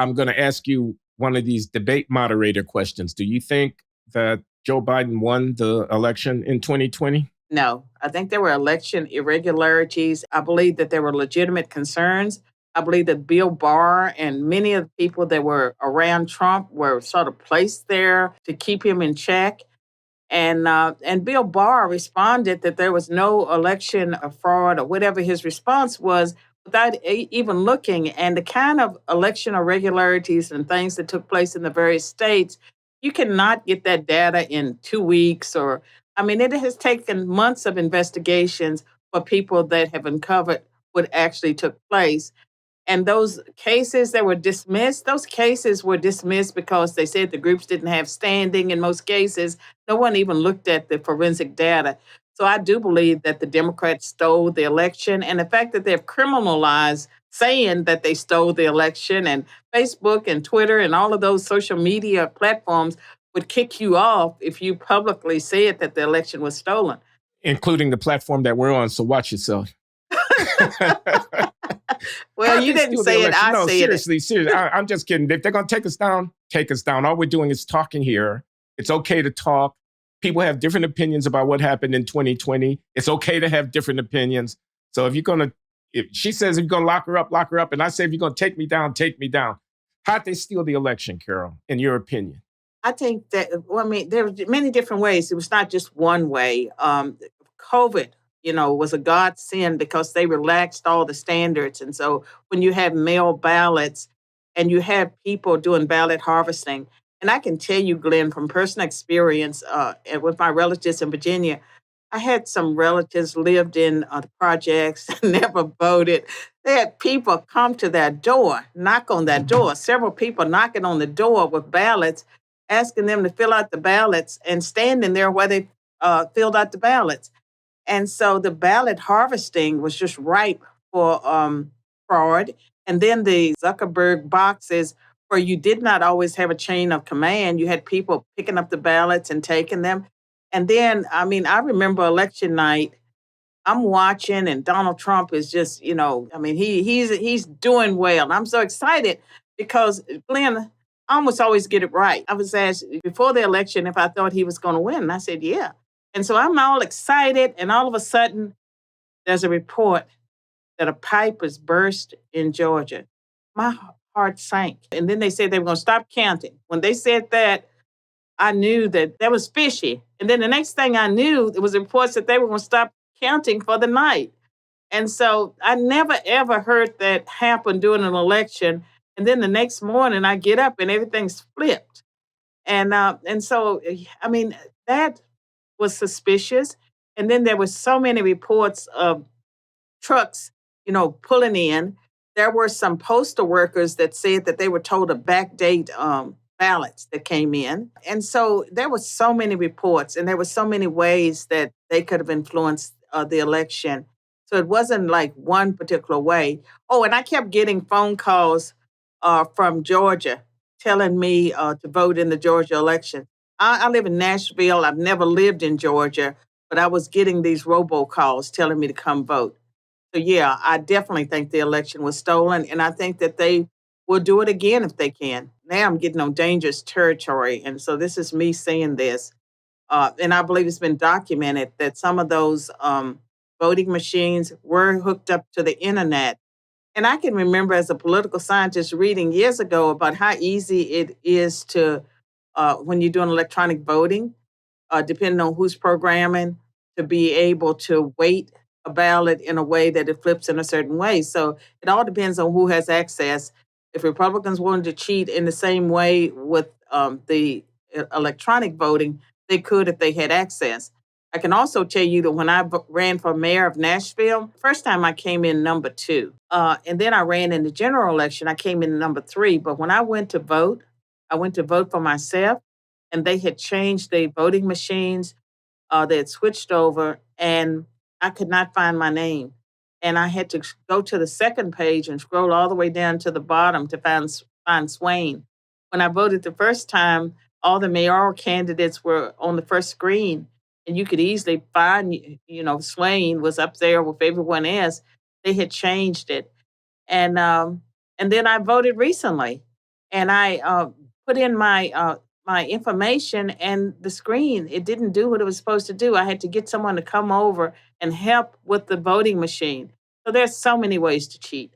I'm going to ask you one of these debate moderator questions. Do you think that Joe Biden won the election in 2020? No, I think there were election irregularities. I believe that there were legitimate concerns. I believe that Bill Barr and many of the people that were around Trump were sort of placed there to keep him in check. And Bill Barr responded that there was no election fraud or whatever his response was without even looking. And the kind of election irregularities and things that took place in the various states, you cannot get that data in 2 weeks or, I mean, it has taken months of investigations for people that have uncovered what actually took place. And those cases that were dismissed, those cases were dismissed because they said the groups didn't have standing in most cases. No one even looked at the forensic data. So I do believe that the Democrats stole the election. And the fact that they've criminalized saying that they stole the election, and Facebook and Twitter and all of those social media platforms would kick you off if you publicly said that the election was stolen. Including the platform that we're on, so watch yourself. Well, you didn't say it, I said it. Seriously. I'm just kidding. If they're going to take us down, take us down. All we're doing is talking here. It's okay to talk. People have different opinions about what happened in 2020. It's okay to have different opinions. So if she says if you're going to lock her up, and I say if you're going to take me down, take me down. How'd they steal the election, Carol, in your opinion? I think that, well, I mean, there were many different ways. It was not just one way. COVID, was a godsend because they relaxed all the standards. And so when you have mail ballots and you have people doing ballot harvesting, and I can tell you, Glenn, from personal experience and with my relatives in Virginia, I had some relatives lived in the projects, never voted. They had people come to their door, knock on their door, several people knocking on the door with ballots, asking them to fill out the ballots and standing there while they filled out the ballots. And so the ballot harvesting was just ripe for fraud. And then the Zuckerberg boxes, where you did not always have a chain of command. You had people picking up the ballots and taking them. And then, I mean, I remember election night, I'm watching, and Donald Trump is just, he's doing well. And I'm so excited because, Glenn, I almost always get it right. I was asked before the election if I thought he was going to win. And I said, yeah. And so I'm all excited, and all of a sudden, there's a report that a pipe was burst in Georgia. My heart sank. And then they said they were going to stop counting. When they said that, I knew that was fishy. And then the next thing I knew, there was reports that they were going to stop counting for the night. And so I never, ever heard that happen during an election. And then the next morning, I get up and everything's flipped. And so, I mean, that was suspicious. And then there were so many reports of trucks, pulling in. There were some postal workers that said that they were told to backdate ballots that came in. And so there were so many reports, and there were so many ways that they could have influenced the election. So it wasn't like one particular way. Oh, and I kept getting phone calls from Georgia telling me to vote in the Georgia election. I live in Nashville. I've never lived in Georgia, but I was getting these robocalls telling me to come vote. So, yeah, I definitely think the election was stolen, and I think that they will do it again if they can. Now I'm getting on dangerous territory, and so this is me saying this. And I believe it's been documented that some of those voting machines were hooked up to the internet. And I can remember as a political scientist reading years ago about how easy it is to when you're doing electronic voting, depending on who's programming, to be able to weight a ballot in a way that it flips in a certain way. So it all depends on who has access. If Republicans wanted to cheat in the same way with the electronic voting, they could if they had access. I can also tell you that when I ran for mayor of Nashville, first time I came in number 2. And then I ran in the general election, I came in number 3. But when I went to vote for myself, and they had changed the voting machines. They had switched over, and I could not find my name. And I had to go to the second page and scroll all the way down to the bottom to find Swain. When I voted the first time, all the mayoral candidates were on the first screen, and you could easily find, Swain was up there with everyone else. They had changed it. And then I voted recently. and I put in my information, and the screen, it didn't do what it was supposed to do. I had to get someone to come over and help with the voting machine. So there's so many ways to cheat.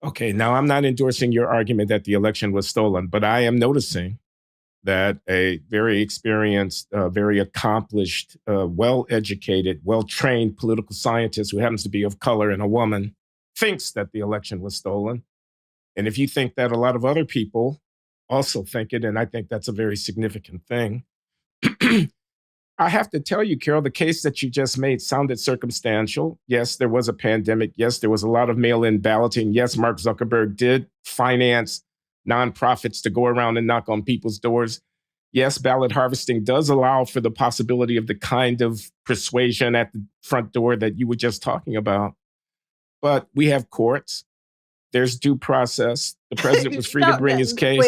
Okay, now I'm not endorsing your argument that the election was stolen, but I am noticing that a very experienced, very accomplished, well educated, well trained political scientist who happens to be of color and a woman thinks that the election was stolen. And if you think that, a lot of other people also think it. And I think that's a very significant thing. I have to tell you, Carol, the case that you just made sounded circumstantial. Yes, there was a pandemic. Yes, there was a lot of mail in balloting. Yes, Mark Zuckerberg did finance nonprofits to go around and knock on people's doors. Yes, ballot harvesting does allow for the possibility of the kind of persuasion at the front door that you were just talking about. But we have courts, there's due process. The president was free to No, bring his case.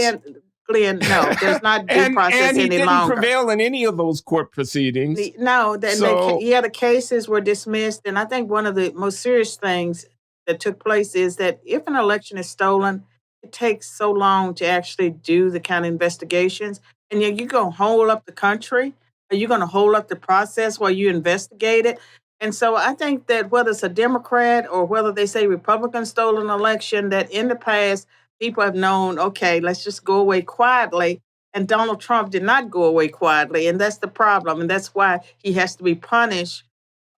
Glenn, no, there's not due and process he any didn't longer. prevail in any of those court proceedings. No, So the cases were dismissed. And I think one of the most serious things that took place is that if an election is stolen, it takes so long to actually do the kind of investigations. And you're going to hold up the country? Are you going to hold up the process while you investigate it? And so I think that whether it's a Democrat or whether they say Republicans stole an election, that in the past, people have known, okay, let's just go away quietly. And Donald Trump did not go away quietly. And that's the problem. And that's why he has to be punished.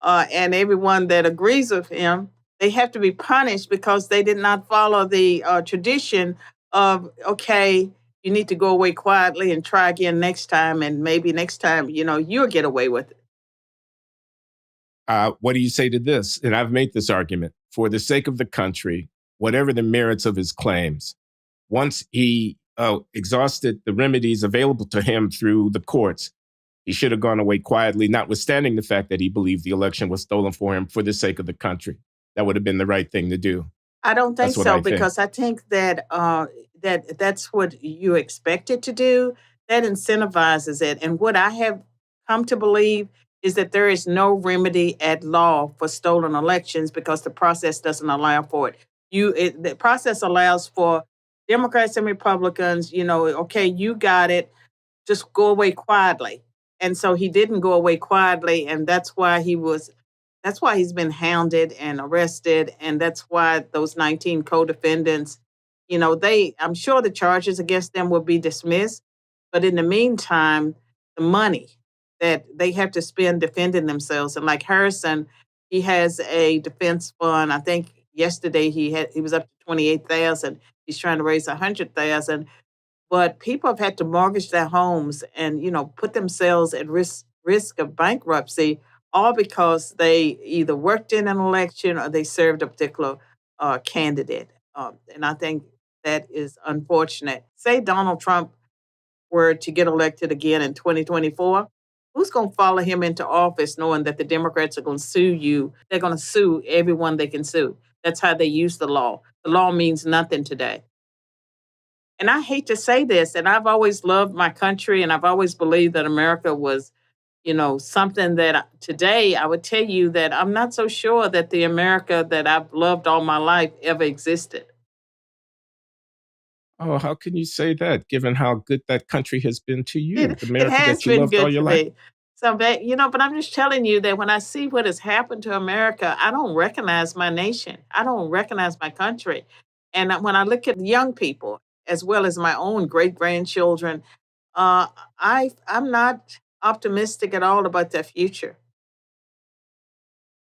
And everyone that agrees with him, they have to be punished because they did not follow the tradition of, okay, you need to go away quietly and try again next time. And maybe next time, you'll get away with it. what do you say to this? And I've made this argument for the sake of the country, whatever the merits of his claims, once he exhausted the remedies available to him through the courts, he should have gone away quietly, notwithstanding the fact that he believed the election was stolen for him for the sake of the country. That would have been the right thing to do. I don't think That's what so I think. because I think that that's what you expect it to do. That incentivizes it, and what I have come to believe is that there is no remedy at law for stolen elections because the process doesn't allow for it. The process allows for Democrats and Republicans. Okay, you got it. Just go away quietly. And so he didn't go away quietly, and that's why he's been hounded and arrested, and that's why those 19 co-defendants, I'm sure the charges against them will be dismissed, but in the meantime, the money that they have to spend defending themselves, and like Harrison, he has a defense fund. I think yesterday he was up to 28,000. He's trying to raise 100,000, but people have had to mortgage their homes and put themselves at risk of bankruptcy, all because they either worked in an election or they served a particular candidate. And I think that is unfortunate. Say Donald Trump were to get elected again in 2024, who's going to follow him into office knowing that the Democrats are going to sue you? They're going to sue everyone they can sue. That's how they use the law. The law means nothing today. And I hate to say this, and I've always loved my country, and I've always believed that America was, something that today I would tell you that I'm not so sure that the America that I've loved all my life ever existed. Oh, how can you say that, given how good that country has been to you, the It America has that you been loved all good your to life? me. So that, but I'm just telling you that when I see what has happened to America, I don't recognize my nation. I don't recognize my country. And when I look at young people, as well as my own great grandchildren, uh, I'm not optimistic at all about their future.